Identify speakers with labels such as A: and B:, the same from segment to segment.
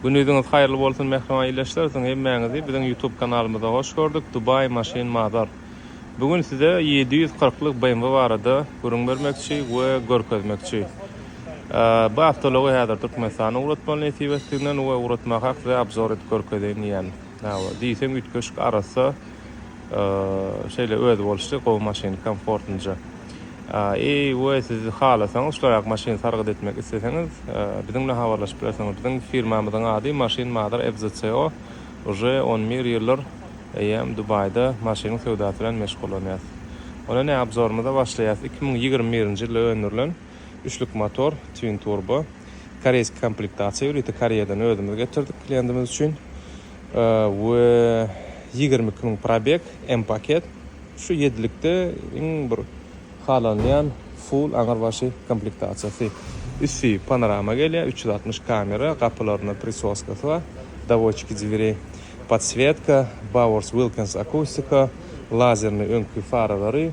A: Günüňiz haýyrly bolsun mehriban ýylaşlaryň hemmäňizi biziň YouTube kanalymyza hoş gördük. Dubai Machine Madar. Bugün size 740'lık BMW barada görüň bermekçi we görkezmekçi. Bu haftalygy häzir Türkmenistanyň uratmaly nesibetinden we uratmak hakda obzor et görkezeýin ýani. Diýsem ütköşük arasy şeýle öz bolşy gowy maşyn komfortynja. Ve siz halasaňyz şolarak maşyn sargyt etmek isteseňiz, bizimle habarlaşyp bileseňiz. Biziň firmamyzyň ady Machine Madar FZCO. Uje 11 ýyllar eýem Dubaýda maşyn sowdasy bilen meşgul bolýar. Ona ne obzorumyza başlaýas. 2021-nji ýyly öňürlen 3-lük motor, twin turbo, koreysk komplektasiýa ýöre Koreýadan özümiz getirdik klientimiz üçin. We 20 000 probeg, M paket. Şu 7-likde iň bir halanyan full aňarbaşy komplektasiýasy. Üstü panorama gelýär, 360 kamera, kapylaryna prisoskasy bar, доводчики dverей, подсветка, Bowers Wilkins akustika, lazerli öňkü faralary,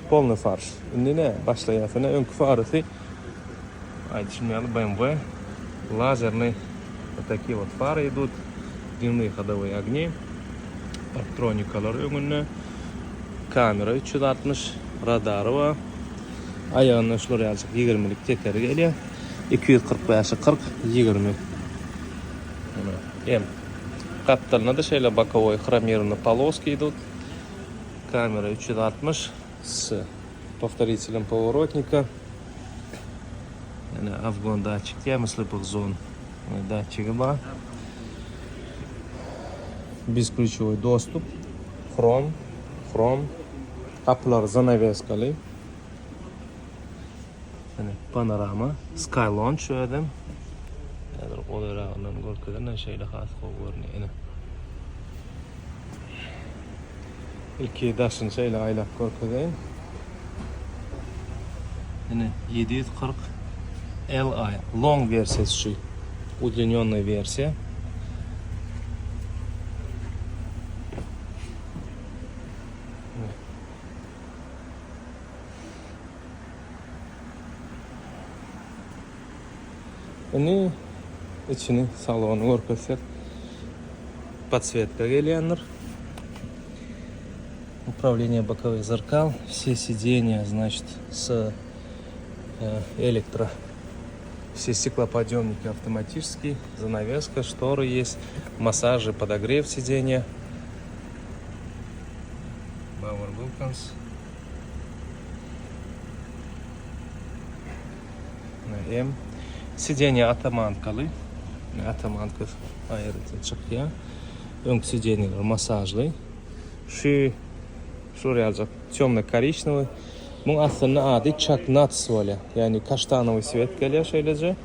A: полный фарш. Indi ne başlaýasyna öňkü farasy aýdyşmaly BMW, лазерный вот такие вот фары идут, дневные ходовые огни, парктроникалар öňünde, kamera 360, radary var. Ayağına şuraya alacak 20'lik tekeri gelýär. 245-40 20. Em. Kaptalına da şöyle боковой хромированные полоски идут. Камера 360 с повторителем поворотника. Обгон датчик темы слепых зон. Датчик бар. Бесключевой доступ. Хром. Kapılar zanaveskali. Panorama. Sky Launch ödem. Olara ondan görkezden şeýle has görünýär. İlki daşyn şeýle aýlap görkezeýin. 740 Li long versiýasy, удлинённая версия. İçini salonu görkezsek. Подсветка gelýändir. Управление боковых зеркал, все сиденья, значит, с электро. Все стеклоподъемники автоматические, занавеска, шторы есть, массажи, подогрев сиденья. Bowers Wilkins. М. Сиденье атаманкалы. Атаманка ayırılacak. Ön сиденьелер массажный. Şuraya alacak темно-коричневый. Bu aslında adı çaknat söyle. Yani kaştanowy svet geliyor şöylece.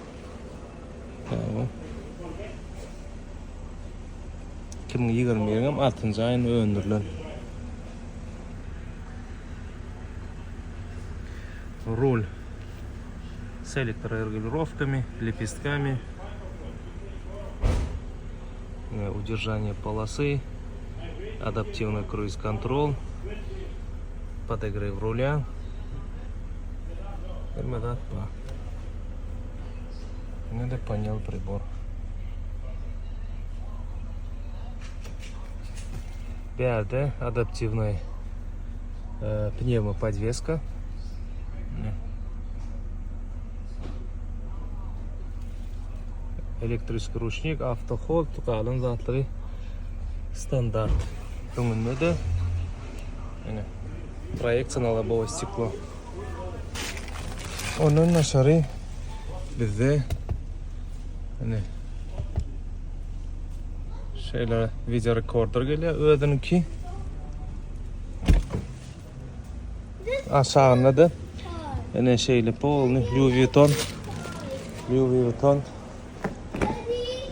A: Tamam. 2020 6-njy aýyň öňürlen. Руль с электрорегулировками, лепестками, удержание полосы, адаптивный круиз-контроль, подогрев руля. Надо понял прибор. Бerde адаптивная пневмоподвеска. Электрический ручник, автоход, tukalın zatları стандарт. Öňünde de проекция на лобовое стекло. Onun aşarı bizde şeyler video recorder geliyor. Ödünki aşağında da şeyle polny Louis Vuitton.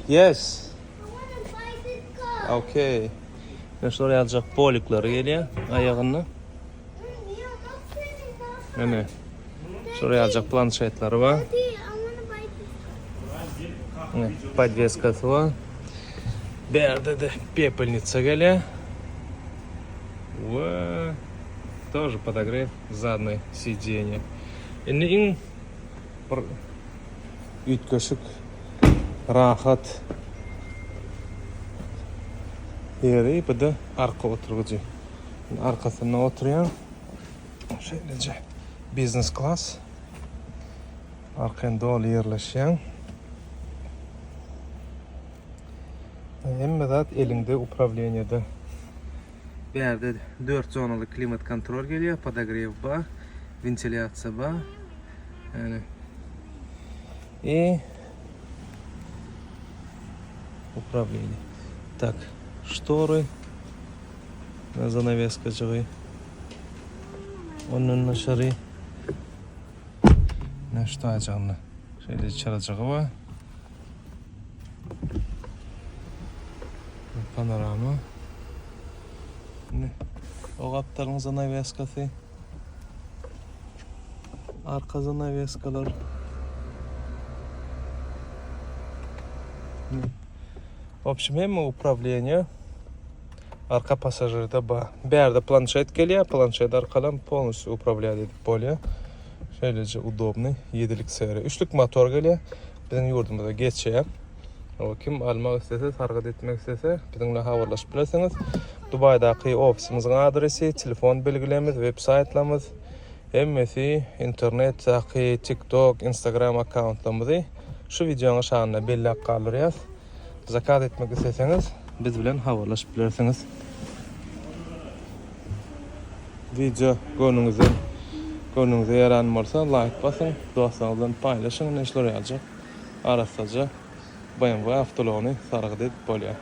A: Yes. Okay. Şuraya alacak polikler geliyor ayağını. Şuraya alacak planşetler var. Подвескасы var. Berde de пепельница geliyor. Ve тоже подогрев задней сиденья. Ütköşük rahat yeri, bir de arka oturgucu. Arkasına oturuyan şöylece business class. Arkaya dolu yerleşen. Hem zat elinde upravleniyyada. Bir yerde 4 zonalı klimat kontrol geliyor, podogrev var, ventilasyon var. Yani управление. Так, шторы на занавескачыгы. Onun нашары. Ne что açığını. Şöyle çaracığı var. Panorama. Ne? O kaptarın zanaveskası. Arka zanaveskalar. В общем, hem управление arka pasajerde var. Bir yerde planşet geliyor, planşet arkadan полностью управляет edip oluyor. Şöylece удобный, 7'lik seri. 3'lük motor geliyor. Bizim yurdumuzda geçiyor. O kim almak istese, hareket etmek istese, bizimle haberleşip bilersiniz. Dubai'daki ofisimizin adresi, telefon bilgilerimiz, web saytlarımız, hemmesi internetteki TikTok, Instagram accountlarımızı şu videonun aşağısına belli kaldırıyoruz. Zakat etmek isteseniz biz bilen haberleşip bilersiniz. Video gönlünüze yaran varsa like basın, dostlarınızla paylaşın, neşler olacak. Arasaca BMW avtoloğunu sargı edip oluyor.